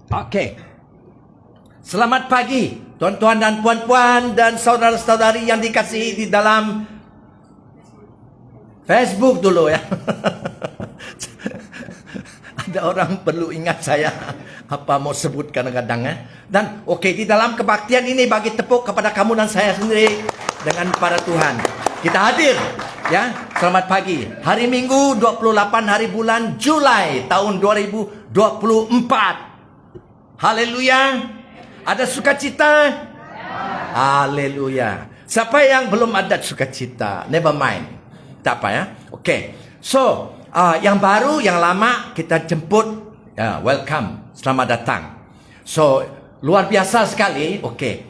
Oke. Selamat pagi, tuan-tuan dan puan-puan dan saudara-saudari yang dikasihi di dalam Facebook dulu ya. Ada orang perlu ingat saya apa mau sebut kadang-kadang ya. Dan oke, di dalam kebaktian ini bagi tepuk kepada kamu dan saya sendiri dengan para Tuhan. Kita hadir ya. Selamat pagi. Hari Minggu 28 hari bulan Julai tahun 2024. Haleluya. Ada sukacita? Haleluya. Siapa yang belum ada sukacita? Never mind. Tak apa ya. Oke. So, yang baru, yang lama kita jemput. Welcome. Selamat datang. So, luar biasa sekali. Oke.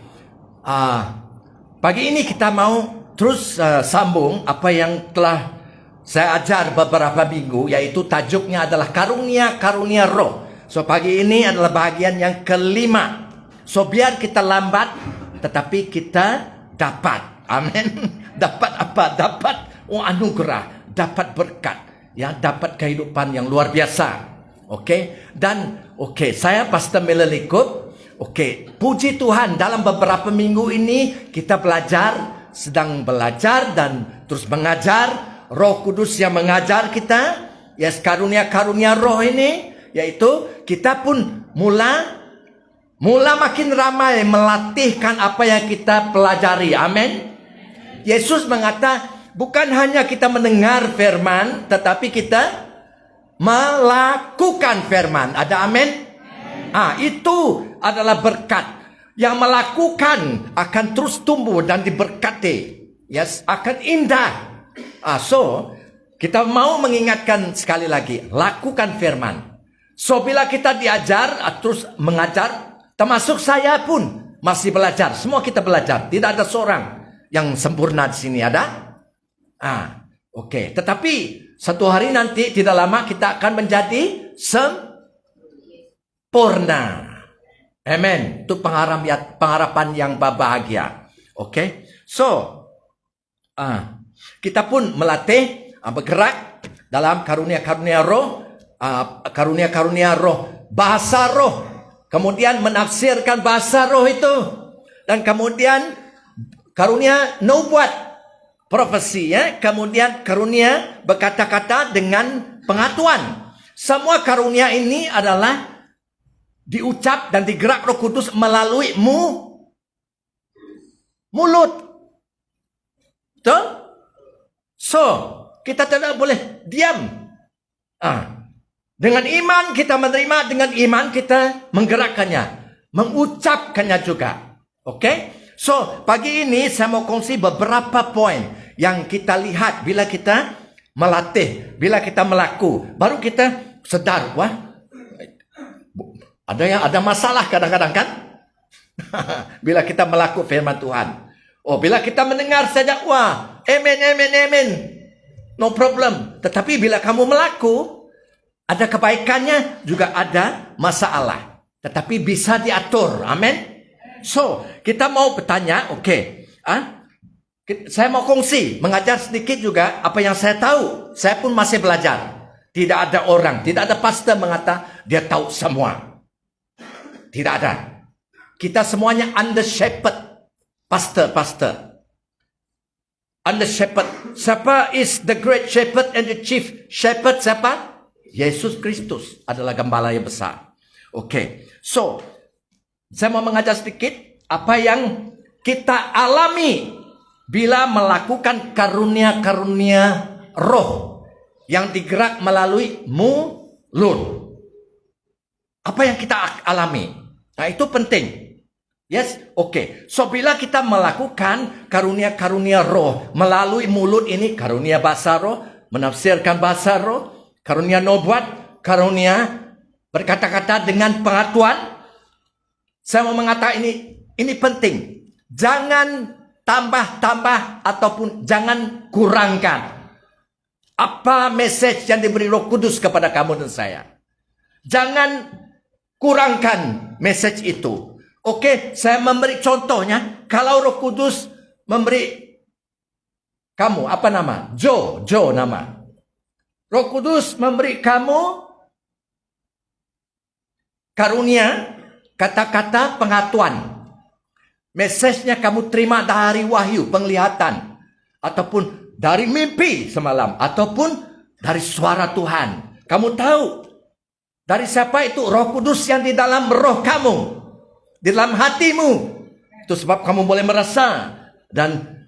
Pagi ini kita mau terus sambung apa yang telah saya ajar beberapa minggu, yaitu tajuknya adalah karunia-karunia roh. So, pagi ini adalah bagian yang kelima. So, biar kita lambat, tetapi kita dapat. Amin. Dapat apa? Dapat anugerah. Dapat berkat. Ya, dapat kehidupan yang luar biasa. Oke. Dan, saya Pastor Miller Likut. Puji Tuhan, dalam beberapa minggu ini kita sedang belajar dan terus mengajar. Roh Kudus yang mengajar kita. Yes, karunia-karunia roh ini. Yaitu, kita pun mula makin ramai melatihkan apa yang kita pelajari. Amin. Yesus mengata, bukan hanya kita mendengar firman, tetapi kita melakukan firman. Ada amin? Itu adalah berkat. Yang melakukan akan terus tumbuh dan diberkati. Yes, akan indah. So, kita mau mengingatkan sekali lagi, lakukan firman. So, bila kita diajar, terus mengajar, termasuk saya pun masih belajar. Semua kita belajar. Tidak ada seorang yang sempurna di sini. Ada? Tetapi satu hari nanti tidak lama kita akan menjadi sempurna. Amen. Itu pengharapan yang bahagia. So, kita pun melatih, bergerak dalam karunia-karunia roh. Karunia-karunia roh. Bahasa roh. Kemudian menafsirkan bahasa roh itu. Dan kemudian karunia nubuat, profesi ya. Kemudian karunia berkata-kata dengan pengetahuan. Semua karunia ini adalah diucap dan digerak Roh Kudus melalui mulut. Betul? So, kita tidak boleh diam. Dengan iman kita menerima, dengan iman kita menggerakkannya, mengucapkannya juga. So, pagi ini saya mau kongsi beberapa poin yang kita lihat bila kita melatih, bila kita melaku. Baru kita sedar, ada masalah kadang-kadang kan? Bila kita melaku firman Tuhan. Bila kita mendengar saja, amen. No problem. Tetapi bila kamu melaku, ada kebaikannya, juga ada masalah. Tetapi bisa diatur. Amin. So, kita mau bertanya, saya mau kongsi, mengajar sedikit juga apa yang saya tahu. Saya pun masih belajar. Tidak ada orang, tidak ada pastor mengata dia tahu semua. Tidak ada. Kita semuanya under shepherd. Pastor. Under shepherd. Siapa is the great shepherd and the chief shepherd? Siapa? Yesus Kristus adalah gembala yang besar. So, saya mau mengajar sedikit apa yang kita alami bila melakukan karunia-karunia roh yang digerak melalui mulut. Apa yang kita alami? Itu penting. Yes, So, bila kita melakukan karunia-karunia roh melalui mulut ini, karunia bahasa roh, menafsirkan bahasa roh, karunia nubuat, karunia berkata-kata dengan pengetahuan. Saya mau mengatakan ini penting. Jangan tambah-tambah ataupun jangan kurangkan. Apa message yang diberi Roh Kudus kepada kamu dan saya? Jangan kurangkan message itu. Saya memberi contohnya. Kalau Roh Kudus memberi kamu, apa nama? Joe nama. Roh Kudus memberi kamu karunia, kata-kata pengetahuan. Mesejnya kamu terima dari wahyu, penglihatan, ataupun dari mimpi semalam, ataupun dari suara Tuhan. Kamu tahu dari siapa itu? Roh Kudus yang di dalam roh kamu, di dalam hatimu. Itu sebab kamu boleh merasa dan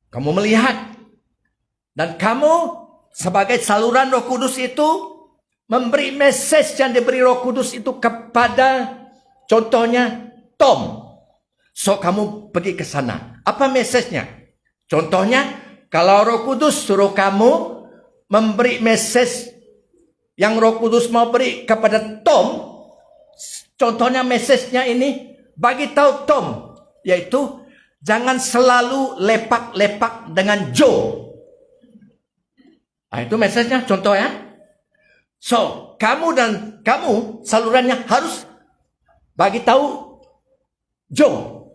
kamu melihat. Dan kamu sebagai saluran Roh Kudus itu memberi message yang diberi Roh Kudus itu kepada, contohnya Tom. So kamu pergi ke sana. Apa message-nya? Contohnya, kalau Roh Kudus suruh kamu memberi message yang Roh Kudus mau beri kepada Tom, contohnya message-nya ini, bagi tahu Tom, yaitu jangan selalu lepak-lepak dengan Joe. Nah, itu message-nya, contoh ya. So, kamu salurannya harus bagi tahu Joe.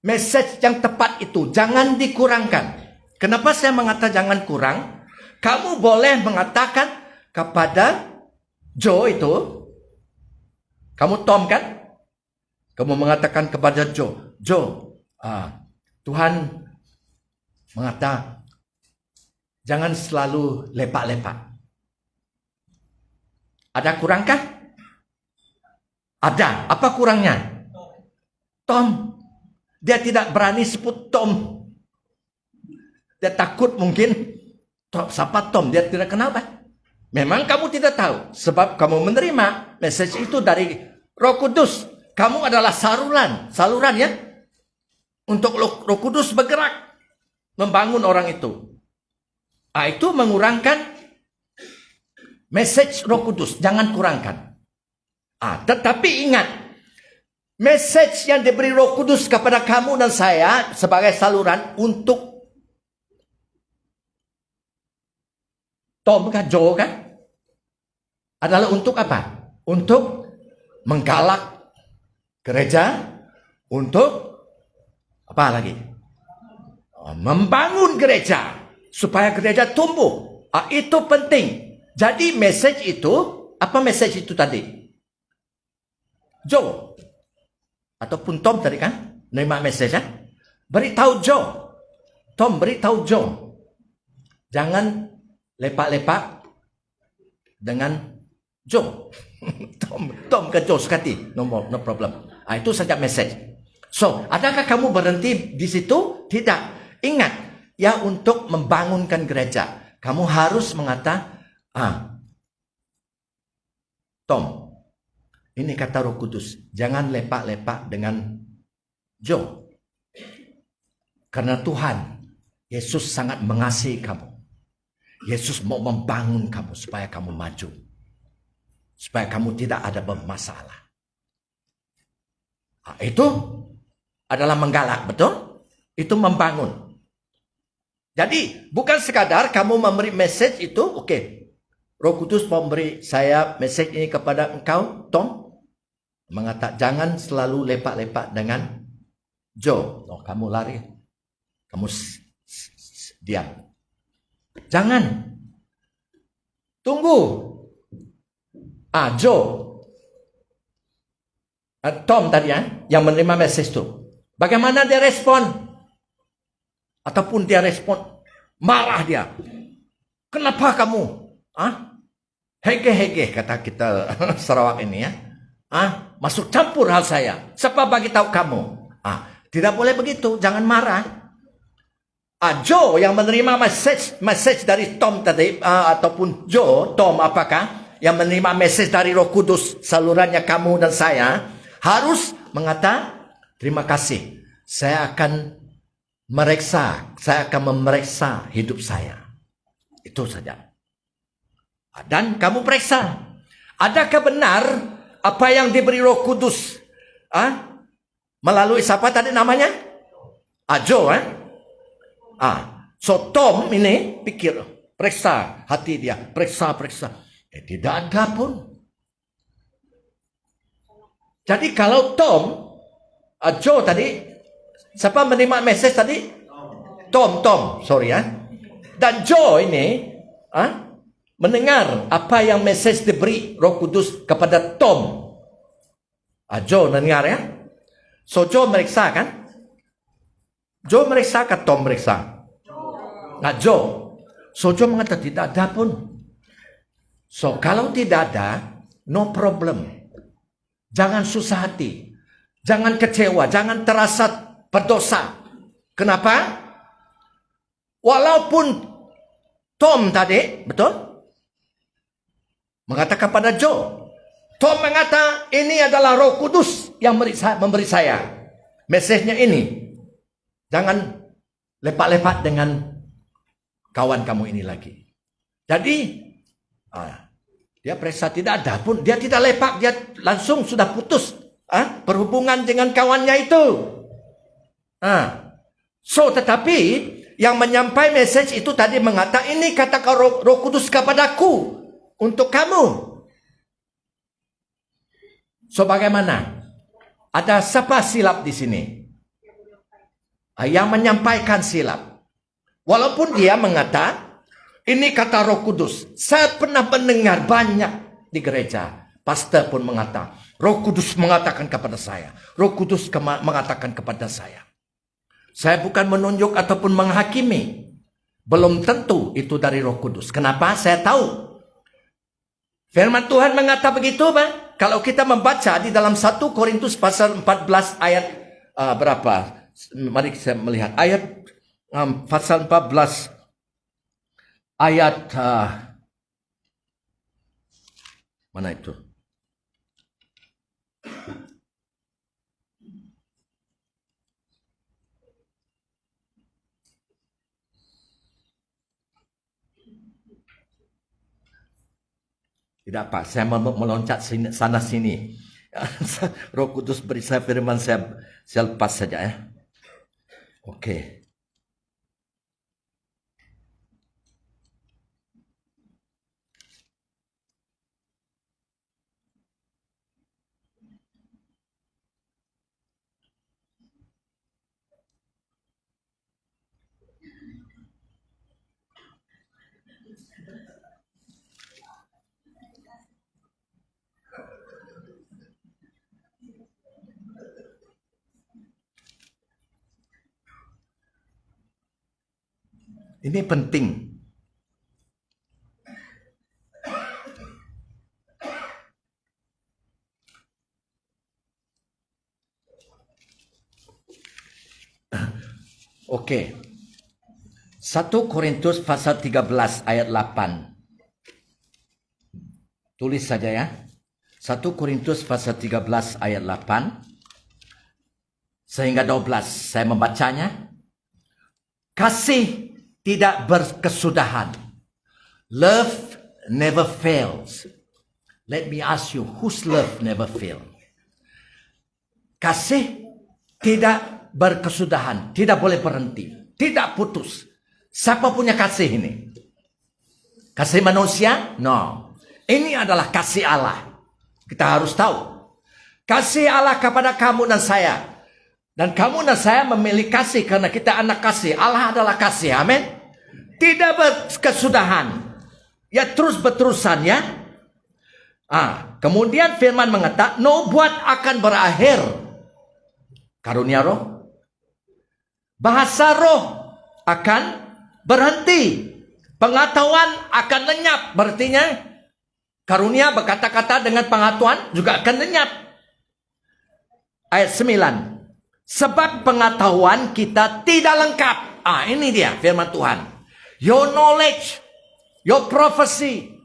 Message yang tepat itu, jangan dikurangkan. Kenapa saya mengatakan jangan kurang? Kamu boleh mengatakan kepada Joe itu, kamu Tom kan? Kamu mengatakan kepada Joe, Tuhan mengatakan, jangan selalu lepak-lepak. Ada kurangkah? Ada. Apa kurangnya? Tom. Dia tidak berani sebut Tom. Dia takut mungkin. Siapa Tom? Dia tidak kenal kan? Memang kamu tidak tahu. Sebab kamu menerima message itu dari Roh Kudus. Kamu adalah saluran ya. Untuk Roh Kudus bergerak. Membangun orang itu. Itu mengurangkan message Roh Kudus. Jangan kurangkan. Tetapi ingat. Message yang diberi Roh Kudus kepada kamu dan saya sebagai saluran untuk Tom kan, Joe kan? Adalah untuk apa? Untuk menggalak gereja. Untuk apa lagi? Membangun gereja. Supaya gereja tumbuh. Itu penting. Jadi message itu, apa message itu tadi? Joe. Ataupun Tom tadi kan? Nerima message ya? Beritahu Joe. Tom, beritahu Joe. Jangan lepak-lepak dengan Joe. Tom ke Joe sekali. No problem. Itu saja message. So, adakah kamu berhenti di situ? Tidak. Ingat, ya untuk membangunkan gereja. Kamu harus mengatakan, Tom, ini kata Roh Kudus, jangan lepak-lepak dengan Joe. Karena Tuhan, Yesus sangat mengasihi kamu. Yesus mau membangun kamu supaya kamu maju. Supaya kamu tidak ada bermasalah. Itu adalah menggalak, betul? Itu membangun. Jadi bukan sekadar kamu memberi message itu, oke. Roh Kudus memberi saya message ini kepada engkau, Tom. Mengatakan jangan selalu lepak-lepak dengan Joe. Kamu lari. Kamu diam. Jangan. Tunggu. Joe. Tom tadi yang menerima message itu. Bagaimana dia respon? Ataupun dia respon marah dia. Kenapa kamu? Hege kata kita Sarawak ini ya. Masuk campur hal saya. Siapa bagi tahu kamu? Tidak boleh begitu. Jangan marah. Joe yang menerima message dari Tom tadi, ataupun Joe, Tom apakah yang menerima message dari Roh Kudus, salurannya kamu dan saya, harus mengatakan terima kasih. Saya akan memeriksa hidup saya. Itu saja. Dan kamu periksa. Adakah benar apa yang diberi Roh Kudus? Melalui siapa tadi namanya? Joe. So Tom ini pikir, periksa hati dia, periksa. Tidak ada pun. Jadi kalau Tom, Joe tadi, siapa menerima message tadi? Tom, sorry ya. Dan Joe ini, mendengar apa yang message diberi Roh Kudus kepada Tom. Joe mendengar ya. So Joe meriksa kan? Joe meriksa ke Tom meriksa? Joe. So Joe mengatakan tidak ada pun. So kalau tidak ada, no problem. Jangan susah hati. Jangan kecewa. Jangan terasa berdosa. Kenapa? Walaupun Tom tadi, betul? Mengatakan pada Joe. Tom mengatakan ini adalah Roh Kudus yang memberi saya. Mesejnya ini. Jangan lepak-lepak dengan kawan kamu ini lagi. Jadi, dia periksa tidak ada pun. Dia tidak lepak. Dia langsung sudah putus perhubungan dengan kawannya itu. So, tetapi yang menyampaikan message itu tadi mengatakan ini katakan Roh Kudus kepadaku untuk kamu. So bagaimana? Ada siapa silap di sini? Yang menyampaikan silap. Walaupun dia mengatakan ini kata Roh Kudus. Saya pernah mendengar banyak di gereja. Pastor pun mengatakan Roh Kudus mengatakan kepada saya. Roh Kudus mengatakan kepada saya. Saya bukan menunjuk ataupun menghakimi. Belum tentu itu dari Roh Kudus. Kenapa? Saya tahu. Firman Tuhan mengatakan begitu, Pak. Kalau kita membaca di dalam 1 Korintus pasal 14 ayat berapa? Mari kita melihat. Ayat pasal 14 ayat mana itu? Tidak Pak, saya meloncat sana sini. Roh Kudus beri saya firman, saya lepas saja ya. Oke. Ini penting. Oke. 1 Korintus pasal 13 ayat 8. Tulis saja ya. 1 Korintus pasal 13 ayat 8 sehingga 12. Saya membacanya. Kasih tidak berkesudahan. Love never fails. Let me ask you, whose love never fails? Kasih tidak berkesudahan, tidak boleh berhenti, tidak putus. Siapa punya kasih ini? Kasih manusia? No. Ini adalah kasih Allah. Kita harus tahu. Kasih Allah kepada kamu dan saya. Dan kamu dan saya memiliki kasih karena kita anak kasih. Allah adalah kasih. Amin. Tidak berkesudahan. Ya terus berterusan ya. Kemudian firman mengatakan nubuat akan berakhir. Karunia roh. Bahasa roh akan berhenti. Pengetahuan akan lenyap. Berartinya karunia berkata-kata dengan pengetahuan juga akan lenyap. Ayat 9. Sebab pengetahuan kita tidak lengkap. Ini dia firman Tuhan. Your knowledge, your prophecy,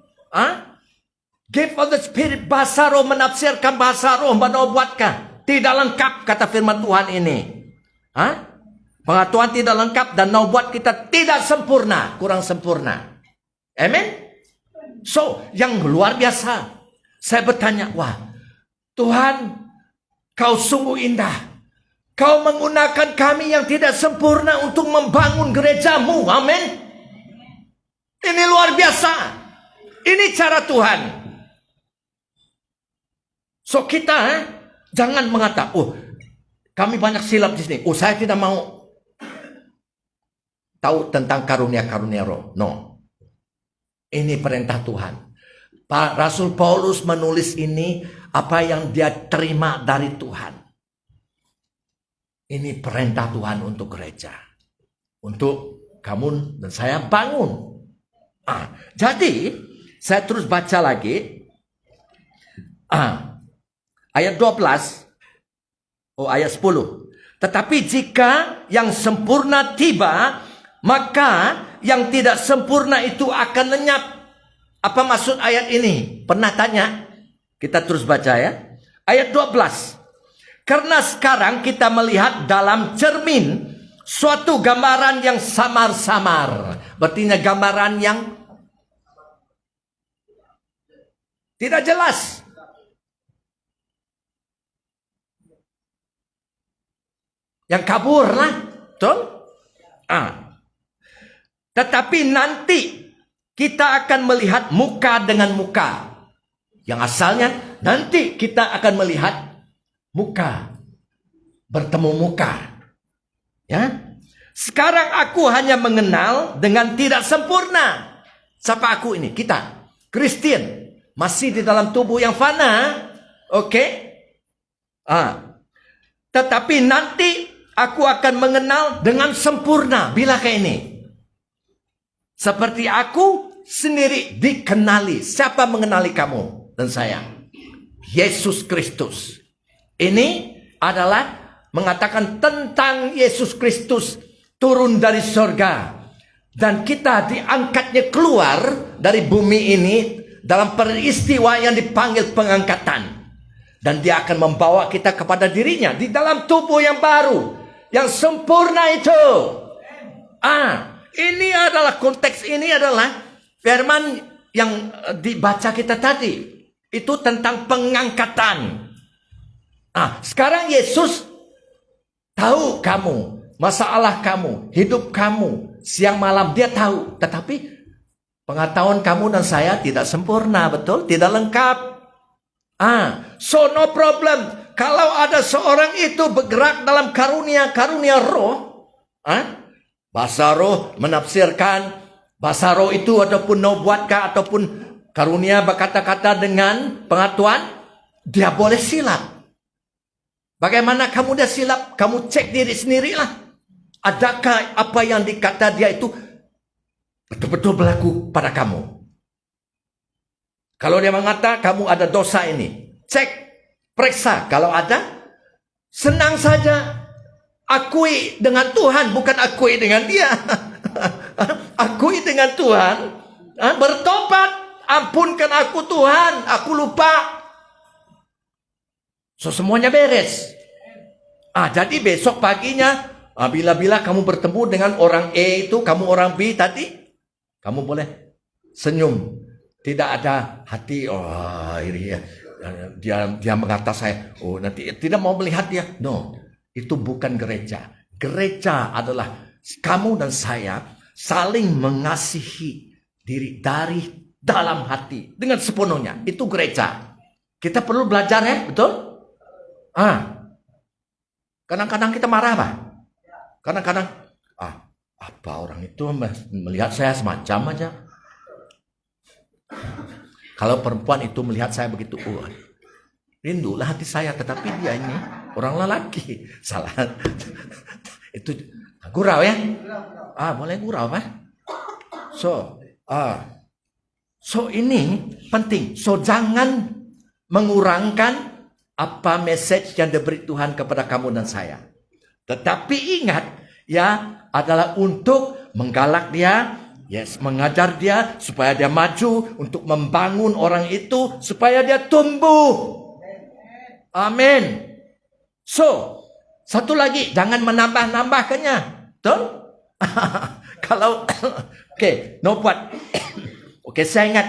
gift of the Spirit, bahasa roh, menafsirkan bahasa roh, menubuatkan. Tidak lengkap kata firman Tuhan ini. Pengetahuan tidak lengkap dan nubuat kita tidak sempurna, kurang sempurna. Amen. So, yang luar biasa. Saya bertanya, wah, Tuhan, kau sungguh indah. Kau menggunakan kami yang tidak sempurna untuk membangun gerejamu. Amin. Ini luar biasa. Ini cara Tuhan. So kita jangan mengatakan, kami banyak silap di sini. Saya tidak mau tahu tentang karunia-karunia roh. No. Ini perintah Tuhan. Pak Rasul Paulus menulis ini apa yang dia terima dari Tuhan. Ini perintah Tuhan untuk gereja. Untuk kamu dan saya bangun. Jadi saya terus baca lagi. Ayat 12. Ayat 10. Tetapi jika yang sempurna tiba, maka yang tidak sempurna itu akan lenyap. Apa maksud ayat ini? Pernah tanya? Kita terus baca ya. Ayat 12. Karena sekarang kita melihat dalam cermin suatu gambaran yang samar-samar. Berarti gambaran yang tidak jelas. Yang kabur lah. Betul? Tetapi nanti kita akan melihat muka dengan muka. Yang asalnya nanti kita akan melihat muka. Bertemu muka. Ya. Sekarang aku hanya mengenal dengan tidak sempurna. Siapa aku ini? Kita. Kristen. Masih di dalam tubuh yang fana. Oke. Tetapi nanti aku akan mengenal dengan sempurna. Bila kayak ini. Seperti aku sendiri dikenali. Siapa mengenali kamu dan saya? Yesus Kristus. Ini adalah mengatakan tentang Yesus Kristus turun dari sorga. Dan kita diangkatnya keluar dari bumi ini dalam peristiwa yang dipanggil pengangkatan. Dan dia akan membawa kita kepada dirinya di dalam tubuh yang baru. Yang sempurna itu. Ini adalah konteks, ini adalah firman yang dibaca kita tadi. Itu tentang pengangkatan. Sekarang Yesus tahu kamu, masalah kamu, hidup kamu, siang malam dia tahu. Tetapi pengetahuan kamu dan saya tidak sempurna, betul? Tidak lengkap. So no problem. Kalau ada seorang itu bergerak dalam karunia roh, bahasa roh menafsirkan, bahasa roh itu ataupun nubuatkah ataupun karunia berkata-kata dengan pengetahuan, dia boleh silap. Bagaimana kamu dah silap? Kamu cek diri sendirilah. Adakah apa yang dikata dia itu betul-betul berlaku pada kamu? Kalau dia mengata kamu ada dosa ini, cek, periksa. Kalau ada, senang saja. Akui dengan Tuhan, bukan akui dengan dia. Akui dengan Tuhan. Bertobat. Ampunkan aku Tuhan, aku lupa. So semuanya beres. Jadi besok paginya, bila kamu bertemu dengan orang A itu, kamu orang B tadi, kamu boleh senyum. Tidak ada hati, ini dia mengata saya, nanti tidak mau melihat dia. No. Itu bukan gereja. Gereja adalah kamu dan saya saling mengasihi diri dari dalam hati dengan sepenuhnya. Itu gereja. Kita perlu belajar ya, betul? Kadang-kadang kita marah apa? Kadang-kadang apa orang itu melihat saya semacam aja. Kalau perempuan itu melihat saya begitu, rindulah hati saya, tetapi dia ini orang lelaki. Salah. Itu gurau ya? Boleh gurau Pak? So ini penting. So jangan mengurangkan apa message yang diberi Tuhan kepada kamu dan saya. Tetapi ingat ya, adalah untuk menggalak dia, mengajar dia supaya dia maju, untuk membangun orang itu supaya dia tumbuh. Amin. So, satu lagi, jangan menambah-nambahkannya. Betul? Kalau, no buat. Saya ingat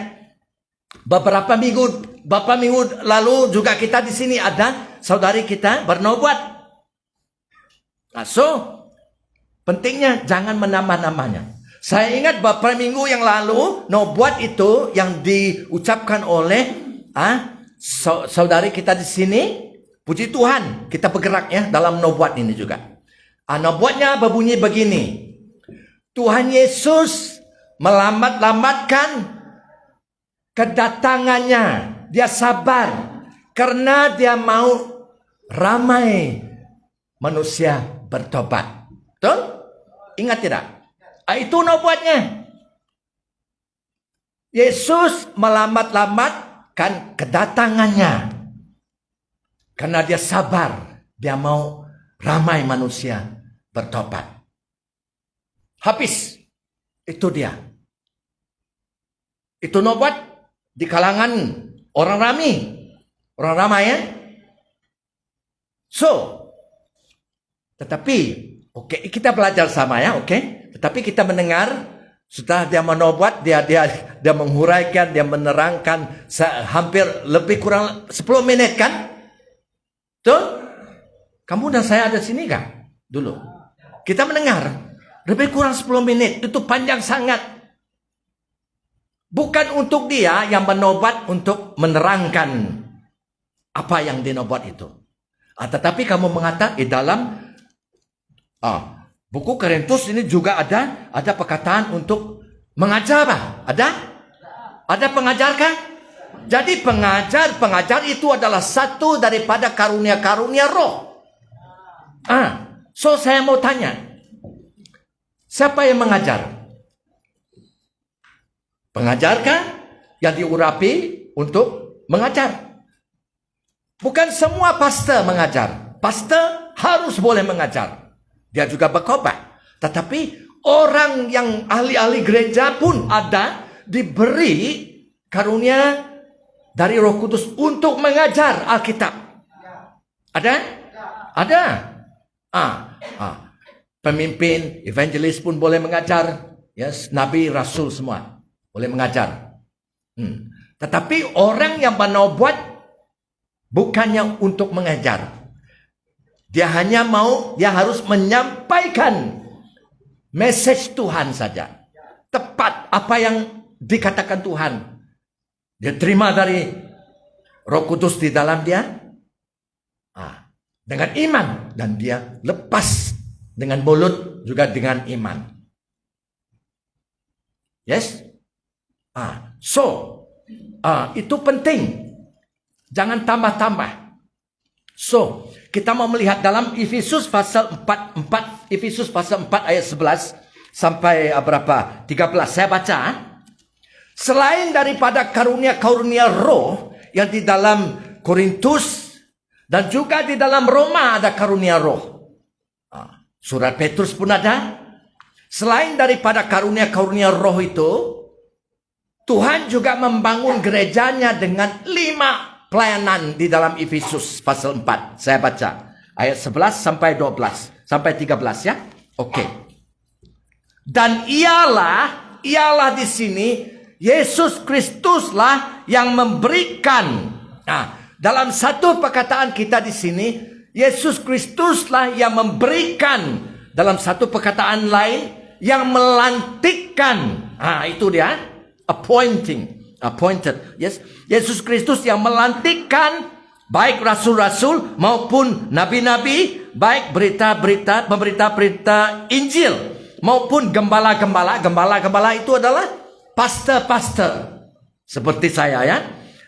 beberapa minggu lalu juga kita di sini ada saudari kita bernobat. So, pentingnya jangan menambah-nambahnya. Saya ingat beberapa minggu yang lalu, nobat itu yang diucapkan oleh saudari kita di sini. Puji Tuhan, kita bergerak ya dalam nobat ini juga. Nobatnya berbunyi begini. Tuhan Yesus melambat-lambatkan kedatangannya. Dia sabar karena dia mau ramai manusia bertobat. Betul? Ingat tidak? Itu nubuatnya. Yesus melambat-lambatkan kedatangannya karena dia sabar. Dia mau ramai manusia bertobat. Habis. Itu dia. Itu nubuat di kalangan orang ramai. Orang ramai ya. So, tetapi, oke, kita belajar sama ya, oke. Tetapi kita mendengar, setelah dia menubuat, dia menghuraikan, dia menerangkan hampir lebih kurang 10 menit kan? Tuh, kamu dan saya ada sini kan? Dulu. Kita mendengar, lebih kurang 10 menit, itu panjang sangat. Bukan untuk dia yang menobat untuk menerangkan apa yang dinobat itu. Tetapi kamu mengatakan dalam buku Korintus ini juga ada perkataan untuk mengajar. Ada pengajar kan? Jadi pengajar itu adalah satu daripada karunia-karunia roh. So saya mau tanya, siapa yang mengajar? Pengajarkah yang diurapi untuk mengajar? Bukan semua pastor mengajar. Pastor harus boleh mengajar. Dia juga berkhotbah. Tetapi orang yang ahli-ahli gereja pun ada diberi karunia dari Roh Kudus untuk mengajar Alkitab. Ada? Ada. Pemimpin, evangelis pun boleh mengajar. Yes, nabi, rasul semua boleh mengajar. Tetapi orang yang menubuat bukannya untuk mengajar. Dia harus menyampaikan message Tuhan saja. Tepat apa yang dikatakan Tuhan. Dia terima dari Roh Kudus di dalam dia. Dengan iman. Dan dia lepas dengan mulut juga dengan iman. Yes? Itu penting. Jangan tambah-tambah. So, kita mau melihat dalam Efesus pasal 4 Efesus pasal 4 ayat 11 sampai berapa? 13. Saya baca. Selain daripada karunia-karunia roh yang di dalam Korintus dan juga di dalam Roma ada karunia roh. Surat Petrus pun ada. Selain daripada karunia-karunia roh itu, Tuhan juga membangun gerejanya dengan 5 pelayanan di dalam Efesus pasal 4. Saya baca ayat 11 sampai 12 sampai 13 ya. Oke. Dan ialah di sini Yesus Kristuslah yang memberikan. Dalam satu perkataan kita di sini, Yesus Kristuslah yang memberikan. Dalam satu perkataan lain, yang melantikkan. Itu dia. Appointed. Yes. Yesus Kristus yang melantikkan baik rasul-rasul maupun nabi-nabi, baik pemberita-berita Injil maupun gembala-gembala. Gembala-gembala itu adalah pastor-pastor seperti saya ya.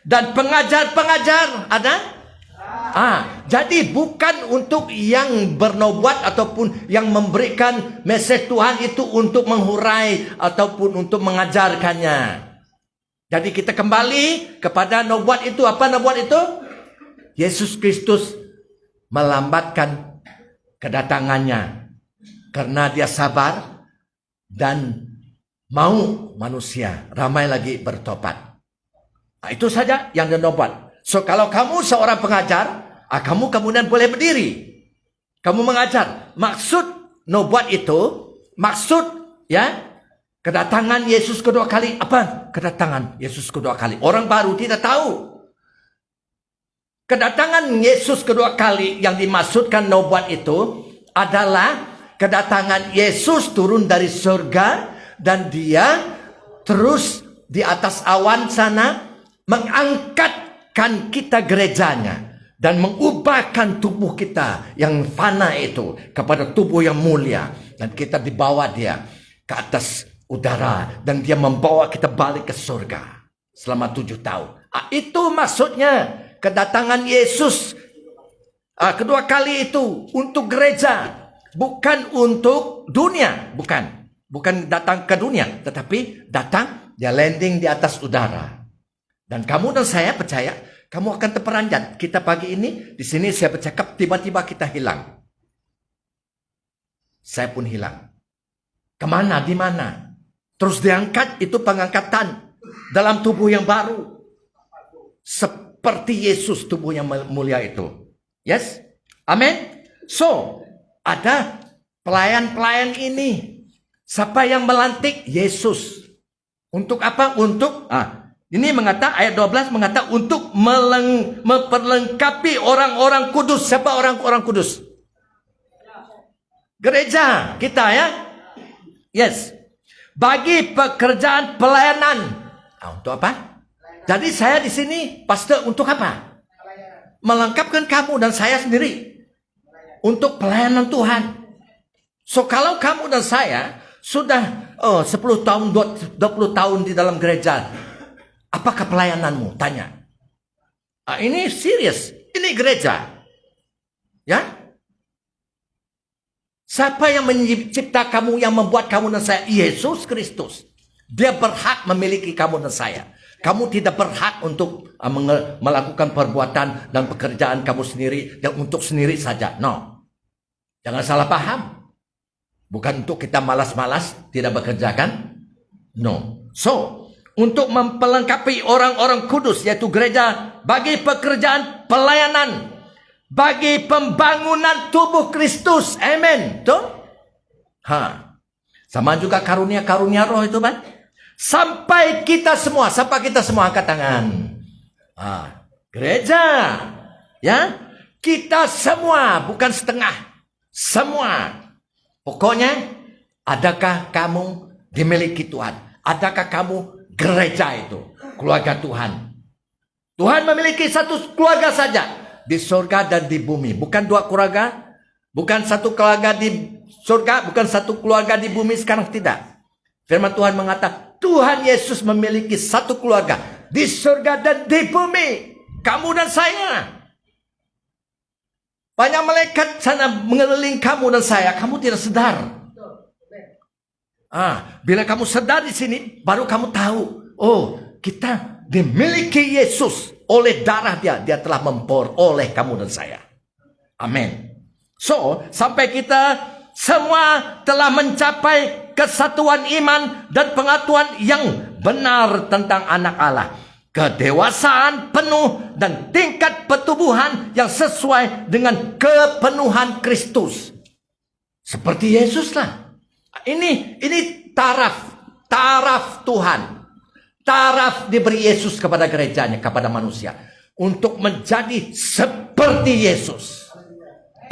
Dan pengajar-pengajar ada? Jadi bukan untuk yang bernubuat ataupun yang memberikan message Tuhan itu untuk menghurai ataupun untuk mengajarkannya. Jadi kita kembali kepada nubuat itu. Apa nubuat itu? Yesus Kristus melambatkan kedatangannya karena dia sabar dan mau manusia ramai lagi bertobat. Itu saja yang dinubuat. So kalau kamu seorang pengajar, kamu kemudian boleh berdiri. Kamu mengajar. Maksud nubuat itu, kedatangan Yesus kedua kali. Apa? Kedatangan Yesus kedua kali. Orang baru tidak tahu. Kedatangan Yesus kedua kali yang dimaksudkan nubuat itu adalah kedatangan Yesus turun dari surga dan dia terus di atas awan sana mengangkatkan kita gerejanya dan mengubahkan tubuh kita yang fana itu kepada tubuh yang mulia, dan kita dibawa dia ke atas udara dan dia membawa kita balik ke surga. selama 7 tahun. Itu maksudnya kedatangan Yesus kedua kali itu untuk gereja, bukan untuk dunia, bukan datang ke dunia, tetapi datang dia landing di atas udara. Dan kamu dan saya percaya kamu akan terperanjat. Kita pagi ini di sini saya bercakap, tiba-tiba kita hilang. Saya pun hilang. Kemana? Di mana? Terus diangkat, itu pengangkatan dalam tubuh yang baru. Seperti Yesus tubuh yang mulia itu. Yes? Amin? So, ada pelayan-pelayan ini. Siapa yang melantik? Yesus. Untuk apa? Ini mengata, ayat 12 mengata untuk memperlengkapi orang-orang kudus. Siapa orang-orang kudus? Gereja kita ya. Yes. Bagi pekerjaan pelayanan. Untuk apa? Jadi saya di sini pastor untuk apa? Melengkapkan kamu dan saya sendiri untuk pelayanan Tuhan. So kalau kamu dan saya sudah 10 tahun, 20 tahun di dalam gereja, apakah pelayananmu? Tanya. Ini serius. Ini gereja. Ya? Siapa yang mencipta kamu, yang membuat kamu dan saya? Yesus Kristus. Dia berhak memiliki kamu dan saya. Kamu tidak berhak untuk melakukan perbuatan dan pekerjaan kamu sendiri dan untuk sendiri saja. No. Jangan salah paham. Bukan untuk kita malas-malas tidak bekerja kan? No. So, untuk memperlengkapi orang-orang kudus yaitu gereja bagi pekerjaan pelayanan, bagi pembangunan tubuh Kristus. Amen. Tuh? Sama juga karunia-karunia roh itu kan? Sampai kita semua, angkat tangan. Gereja. Ya. Kita semua, bukan setengah. Semua. Pokoknya, adakah kamu dimiliki Tuhan? Adakah kamu gereja itu? Keluarga Tuhan. Tuhan memiliki satu keluarga saja. Di surga dan di bumi. Bukan 2 keluarga. Bukan 1 keluarga di surga. Bukan 1 keluarga di bumi sekarang. Tidak. Firman Tuhan mengatakan, Tuhan Yesus memiliki 1 keluarga di surga dan di bumi. Kamu dan saya. Banyak malaikat sana mengelilingi kamu dan saya. Kamu tidak sadar. Bila kamu sadar di sini, baru kamu tahu. Oh, kita dimiliki Yesus. Oleh darah dia. Dia telah memperoleh kamu dan saya. Amin. So, sampai kita semua telah mencapai kesatuan iman dan pengetahuan yang benar tentang anak Allah. Kedewasaan penuh dan tingkat pertumbuhan yang sesuai dengan kepenuhan Kristus. Seperti Yesus lah. Ini taraf Tuhan. Taraf diberi Yesus kepada gerejanya, kepada manusia. Untuk menjadi seperti Yesus.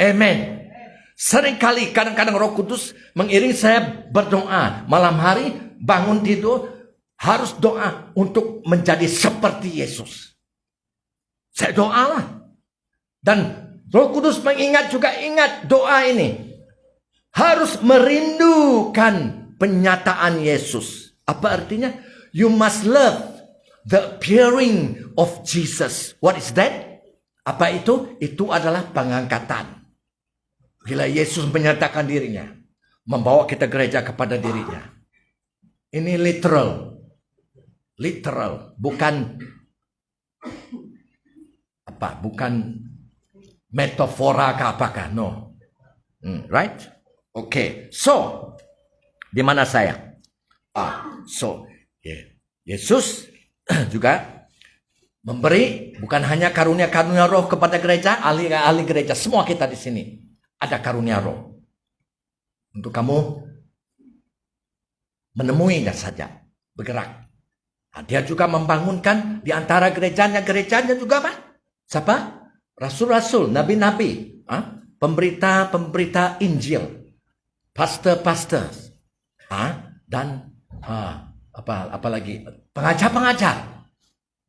Amen. Seringkali kadang-kadang Roh Kudus mengiring saya berdoa. Malam hari bangun tidur harus doa untuk menjadi seperti Yesus. Saya doalah. Dan Roh Kudus ingat doa ini. Harus merindukan penyataan Yesus. Apa artinya? You must love the appearing of Jesus. What is that? Apa itu? Itu adalah pengangkatan. Bila Yesus menyatakan dirinya, membawa kita gereja kepada dirinya. Ini literal, bukan metafora ke apakah? No, right? Okay. So, di mana saya? Yesus juga memberi bukan hanya karunia-karunia roh kepada gereja, ahli gereja, semua kita di sini. Ada karunia roh. Untuk kamu menemuinya saja. Bergerak. Dia juga membangunkan di antara gerejanya juga apa? Siapa? Rasul-rasul, nabi-nabi. Pemberita-pemberita Injil. Pastor-pastor. Dan apa lagi? Pengajar-pengajar.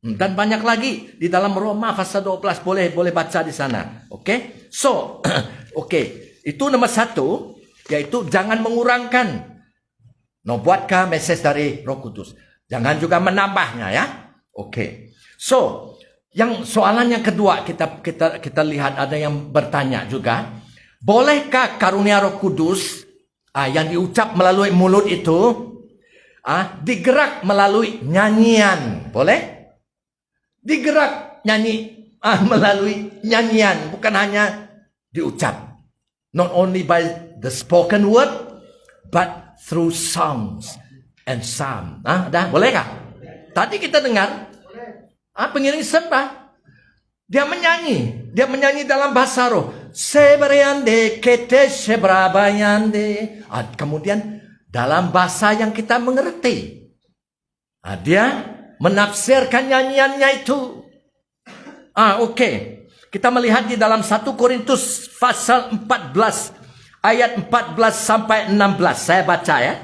Dan banyak lagi di dalam Roma pasal 12 boleh baca di sana. Oke? So, itu nomor 1 yaitu jangan mengurangkan. Buatkah message dari Roh Kudus? Jangan juga menambahnya ya. Oke. So, soalan yang kedua kita lihat ada yang bertanya juga, bolehkah karunia Roh Kudus yang diucap melalui mulut itu digerak melalui nyanyian? Boleh? Digerak melalui nyanyian, bukan hanya diucap. Not only by the spoken word, but through songs and psalm. Bolehkah? Tadi kita dengar pengiring sembah, dia menyanyi dalam bahasa roh. Sebrayande kete sebrabayande. Kemudian dalam bahasa yang kita mengerti, dia menafsirkan nyanyiannya itu. Oke. Kita melihat di dalam 1 Korintus pasal 14 ayat 14 sampai 16. Saya baca ya.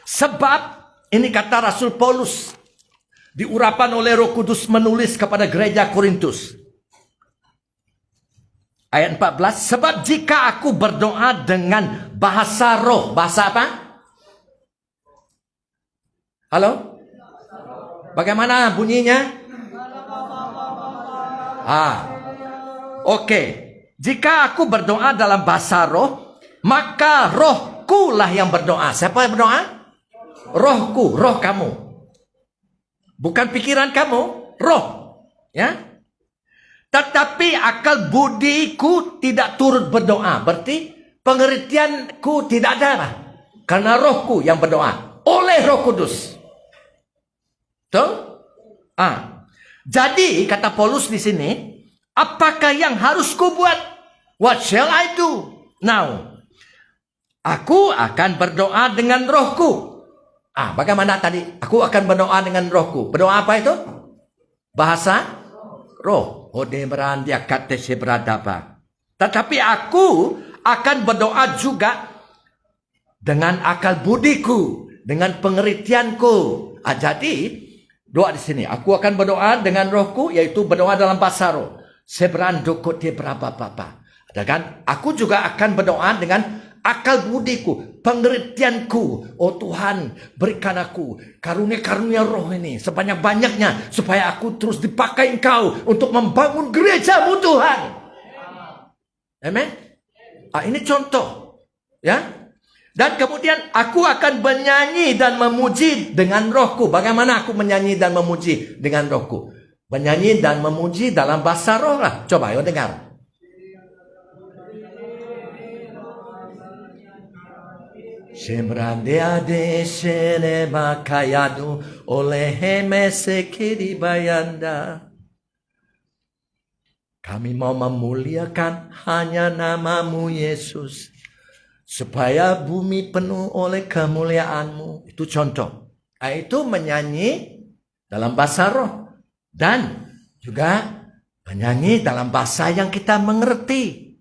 Sebab ini kata Rasul Paulus, diurapan oleh Roh Kudus menulis kepada gereja Korintus. Ayat 14, sebab jika aku berdoa dengan bahasa roh. Bahasa apa? Halo? Bagaimana bunyinya? Oke. Jika aku berdoa dalam bahasa roh, maka rohku lah yang berdoa. Siapa yang berdoa? Rohku, roh kamu. Bukan pikiran kamu, roh. Ya. Tetapi akal budiku tidak turut berdoa. Berarti pengertianku tidak ada. Karena rohku yang berdoa. Oleh Roh Kudus. Betul? Jadi kata Paulus di sini, apakah yang harus kubuat? What shall I do now? Aku akan berdoa dengan rohku. Bagaimana tadi? Aku akan berdoa dengan rohku. Berdoa apa itu? Bahasa roh. Tetapi aku akan berdoa juga dengan akal budiku, dengan pengertianku. Jadi doa di sini. Aku akan berdoa dengan rohku, yaitu berdoa dalam bahasa roh. Sebrandokote berapa papa. Dan aku juga akan berdoa dengan akal budiku, pengertianku. Oh Tuhan, berikan aku karunia-karunia roh ini sebanyak-banyaknya, supaya aku terus dipakai Engkau untuk membangun gereja-Mu Tuhan. Amen. Ini contoh. Ya. Dan kemudian aku akan menyanyi dan memuji dengan rohku. Bagaimana aku menyanyi dan memuji dengan rohku? Menyanyi dan memuji dalam bahasa roh lah. Coba yuk dengar. Sembrandea sene makayadu oleheme sekiri bayanda. Kami mau memuliakan hanya nama-Mu Yesus, supaya bumi penuh oleh kemuliaan-Mu. Itu contoh. Itu menyanyi dalam bahasa roh. Dan juga menyanyi dalam bahasa yang kita mengerti.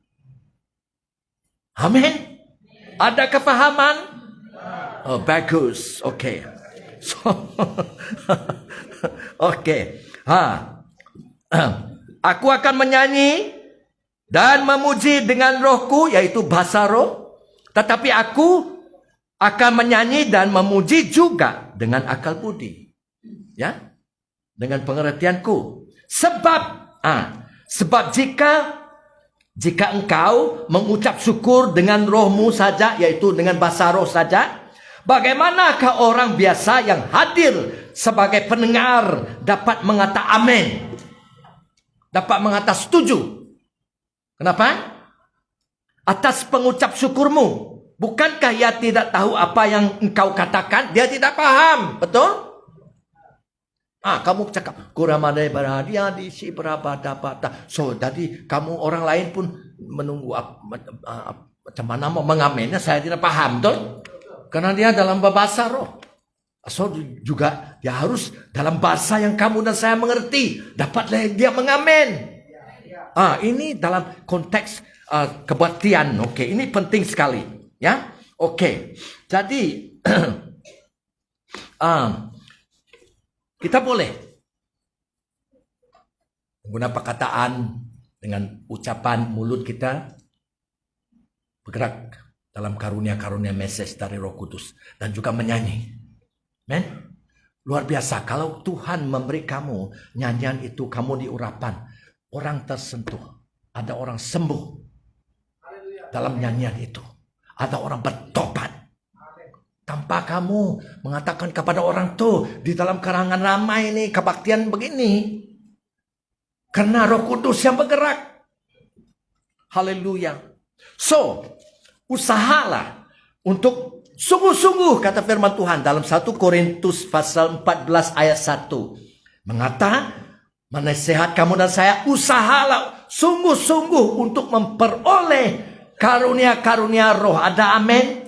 Amin. Ada kefahaman? Oh, bagus. Oke. Oke. Aku akan menyanyi dan memuji dengan rohku, yaitu bahasa roh. Tetapi aku akan menyanyi dan memuji juga dengan akal budi. Ya? Dengan pengertianku. Sebab jika engkau mengucap syukur dengan rohmu saja, yaitu dengan bahasa roh saja, bagaimanakah orang biasa yang hadir sebagai pendengar dapat mengata amin? Dapat mengata setuju. Kenapa? Atas pengucap syukurmu. Bukankah ia tidak tahu apa yang engkau katakan? Dia tidak paham. Betul? Kamu cakap kuramade baradia di si berapa dapat. So, jadi kamu orang lain pun menunggu macam mana mau mengamennya, saya tidak paham, betul? Karena dia dalam bahasa roh. So, juga dia harus dalam bahasa yang kamu dan saya mengerti, dapatlah dia mengamen. Ini dalam konteks kebaktian. Oke, ini penting sekali, ya. Oke. Jadi kita boleh menggunakan perkataan dengan ucapan mulut kita, bergerak dalam karunia-karunia message dari Roh Kudus, dan juga menyanyi. Men? Luar biasa. Kalau Tuhan memberi kamu nyanyian itu, kamu diurapan, orang tersentuh. Ada orang sembuh dalam nyanyian itu. Ada orang bertobat. Tanpa kamu mengatakan kepada orang tuh, di dalam karangan ramai ini, kebaktian begini. Karena Roh Kudus yang bergerak. Haleluya. So, usahalah untuk sungguh-sungguh, kata firman Tuhan dalam 1 Korintus pasal 14 ayat 1. Mengata, menasihat kamu dan saya, usahalah sungguh-sungguh untuk memperoleh karunia-karunia roh. Ada amin?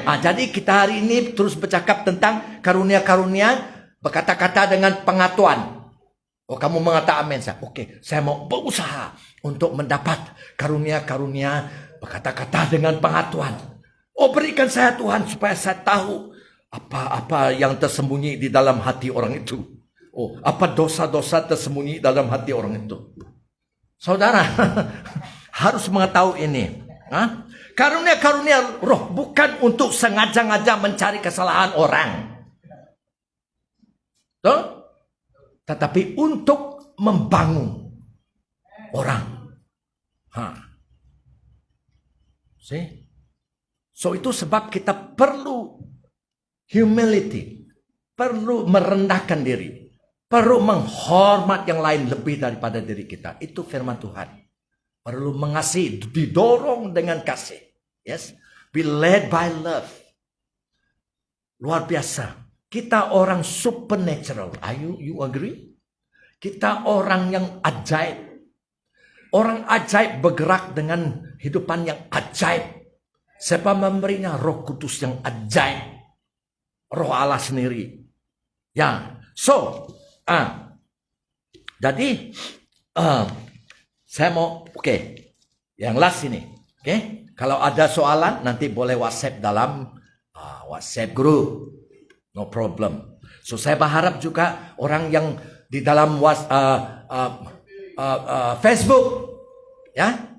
Jadi kita hari ini terus bercakap tentang karunia-karunia, berkata-kata dengan pengatuan. Oh, kamu mengata amin. Oke, saya mau berusaha untuk mendapat karunia-karunia, berkata-kata dengan pengatuan. Oh, berikan saya Tuhan supaya saya tahu apa-apa yang tersembunyi di dalam hati orang itu. Oh, apa dosa-dosa tersembunyi dalam hati orang itu. Saudara, harus mengetahui ini. Karunia-karunia roh bukan untuk sengaja-ngaja mencari kesalahan orang. Tuh? Tetapi untuk membangun orang. See? So itu sebab kita perlu humility. Perlu merendahkan diri. Perlu menghormat yang lain lebih daripada diri kita. Itu firman Tuhan. Perlu mengasihi, didorong dengan kasih. Yes, be led by love. Luar biasa. Kita orang supernatural. You agree? Kita orang yang ajaib. Orang ajaib bergerak dengan hidupan yang ajaib. Siapa memberinya? Roh Kudus yang ajaib. Roh Allah sendiri. Ya, so, jadi, saya mau, yang last ini, kalau ada soalan nanti boleh WhatsApp dalam WhatsApp group, no problem. So saya berharap juga orang yang di dalam Facebook, ya,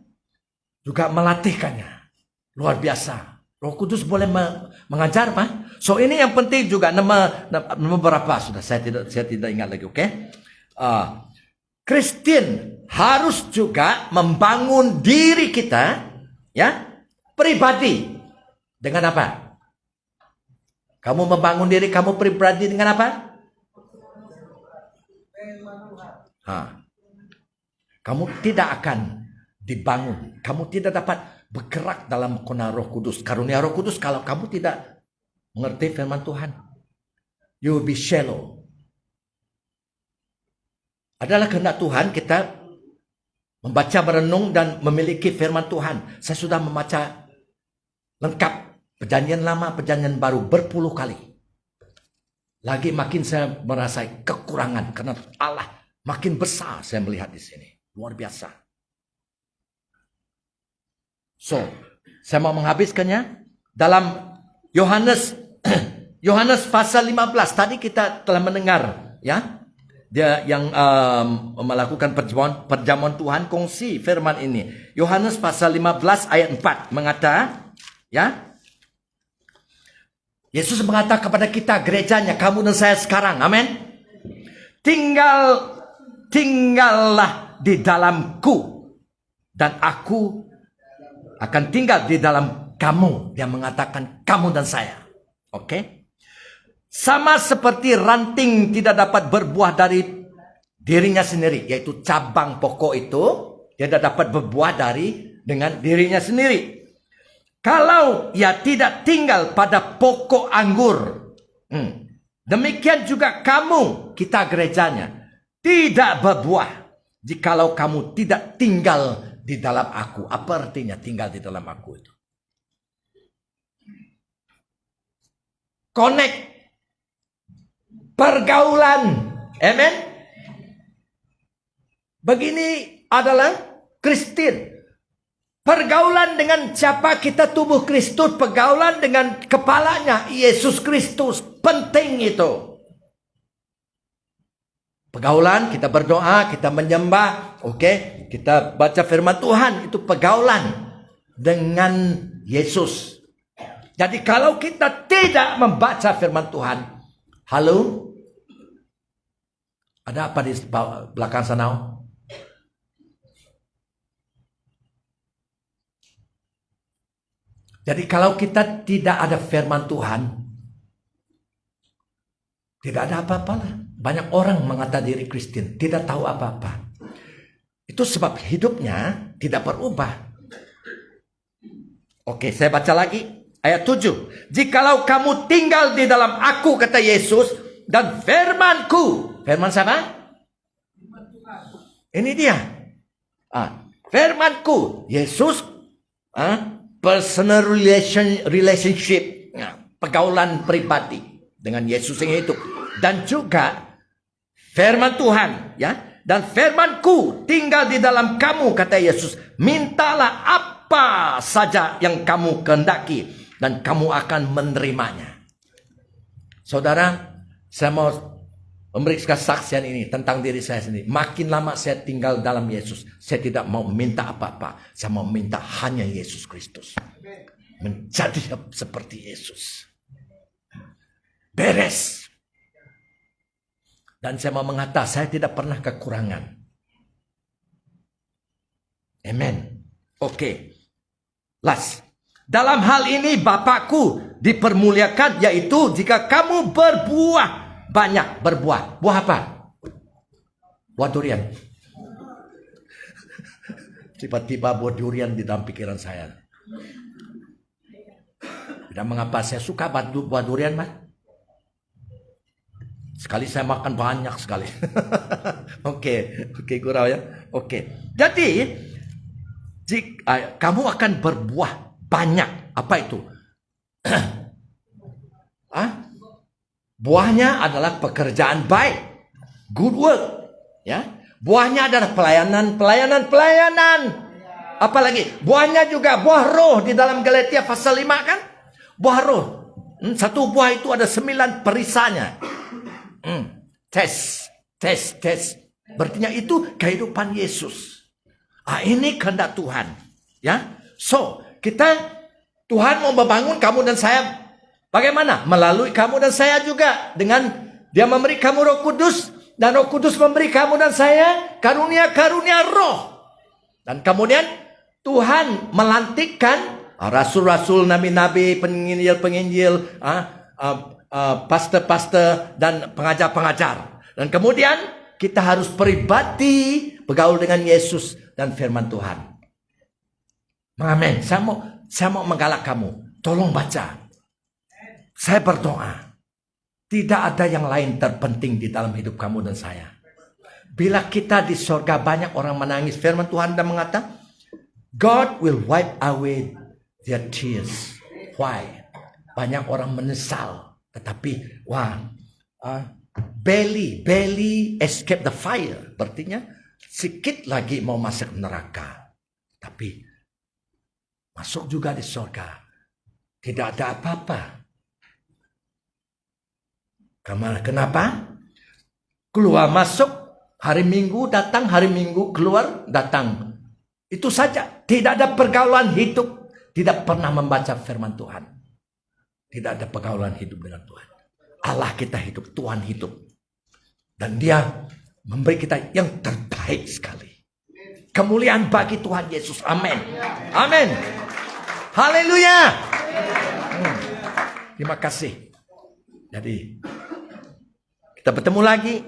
juga melatihkannya. Luar biasa. Roh Kudus boleh mengajar, Pak. So ini yang penting juga nama berapa sudah saya tidak ingat lagi, Kristen harus juga membangun diri kita, ya, pribadi. Dengan apa? Kamu membangun diri kamu pribadi dengan apa? Kamu tidak akan dibangun. Kamu tidak dapat bergerak dalam karunia Roh Kudus. Karunia Roh Kudus kalau kamu tidak mengerti firman Tuhan. You will be shallow. Adalah kehendak Tuhan kita membaca, merenung, dan memiliki firman Tuhan. Saya sudah membaca lengkap Perjanjian Lama, Perjanjian Baru berpuluh kali. Lagi makin saya merasa kekurangan karena Allah makin besar saya melihat di sini. Luar biasa. So, saya mau menghabiskannya dalam Yohanes pasal 15. Tadi kita telah mendengar, ya. Dia yang melakukan perjamuan Tuhan kongsi firman ini. Yohanes pasal 15 ayat 4 mengata, ya. Yesus mengata kepada kita, gerejanya, kamu dan saya sekarang, amin. Tinggallah di dalamku dan aku akan tinggal di dalam kamu. Dia mengatakan kamu dan saya. Oke? Sama seperti ranting tidak dapat berbuah dari dirinya sendiri, yaitu cabang pokok itu tidak dapat berbuah dengan dirinya sendiri. Kalau ia tidak tinggal pada pokok anggur, demikian juga kamu, kita gerejanya, tidak berbuah jikalau kamu tidak tinggal di dalam aku. Apa artinya tinggal di dalam aku itu? Connect. Pergaulan. Amen. Begini adalah Kristen. Pergaulan dengan siapa? Kita tubuh Kristus. Pergaulan dengan kepalanya, Yesus Kristus. Penting itu. Pergaulan, kita berdoa, kita menyembah. Kita baca firman Tuhan. Itu pergaulan dengan Yesus. Jadi kalau kita tidak membaca firman Tuhan, halo, Ada apa di belakang sana? Jadi kalau kita tidak ada firman Tuhan, tidak ada apa-apa lah. Banyak orang mengatakan diri Kristen, tidak tahu apa-apa. Itu sebab hidupnya tidak berubah. Oke, saya baca lagi. Ayat 7. Jikalau kamu tinggal di dalam aku, kata Yesus, dan firmanku. Firman siapa? Ini dia. Firmanku. Yesus. Personal relationship. Pergaulan pribadi dengan Yesus yang hidup. Dan juga firman Tuhan. Ya. Dan firmanku tinggal di dalam kamu, kata Yesus. Mintalah apa saja yang kamu kehendaki, dan kamu akan menerimanya. Saudara, saya mau memberikan kesaksian ini tentang diri saya sendiri. Makin lama saya tinggal dalam Yesus, saya tidak mau minta apa-apa. Saya mau minta hanya Yesus Kristus. Menjadi seperti Yesus. Beres. Dan saya mau mengatakan, saya tidak pernah kekurangan. Amen. Oke. Last. Dalam hal ini Bapakku dipermuliakan, yaitu jika kamu berbuah banyak. Berbuah. Buah apa? Buah durian. Tiba-tiba buah durian di dalam pikiran saya. Tidak mengapa saya suka buah durian, Mas. Sekali saya makan banyak sekali. Oke, gurau ya. Oke. Jadi kamu akan berbuah banyak. Apa itu? Buahnya adalah pekerjaan baik. Good work. Ya. Buahnya adalah pelayanan. Apalagi? Buahnya juga buah roh di dalam Galatia pasal 5 kan? Buah roh. Satu buah itu ada 9 perisanya. Tes. Berarti itu kehidupan Yesus. Ini kehendak Tuhan. Ya. So, Tuhan mau membangun kamu dan saya. Bagaimana? Melalui kamu dan saya juga. Dengan Dia memberi kamu Roh Kudus. Dan Roh Kudus memberi kamu dan saya karunia-karunia roh. Dan kemudian Tuhan melantikkan rasul-rasul, nabi-nabi, penginjil-penginjil, pastor-pastor, dan pengajar-pengajar. Dan kemudian kita harus pribadi bergaul dengan Yesus dan firman Tuhan. Amin. Saya mau menggalak kamu. Tolong baca. Saya berdoa. Tidak ada yang lain terpenting di dalam hidup kamu dan saya. Bila kita di sorga banyak orang menangis, firman Tuhan dan mengatakan, God will wipe away their tears. Why? Banyak orang menyesal. Tetapi, belly escape the fire. Berartinya, sedikit lagi mau masuk neraka. Tapi, masuk juga di sorga. Tidak ada apa-apa. Kenapa? Keluar masuk, hari Minggu datang, hari Minggu keluar datang. Itu saja. Tidak ada pergaulan hidup. Tidak pernah membaca firman Tuhan. Tidak ada pergaulan hidup dengan Tuhan. Allah kita hidup, Tuhan hidup. Dan Dia memberi kita yang terbaik sekali. Kemuliaan bagi Tuhan Yesus. Amin. Amin. Haleluya. Terima kasih. Jadi kita bertemu lagi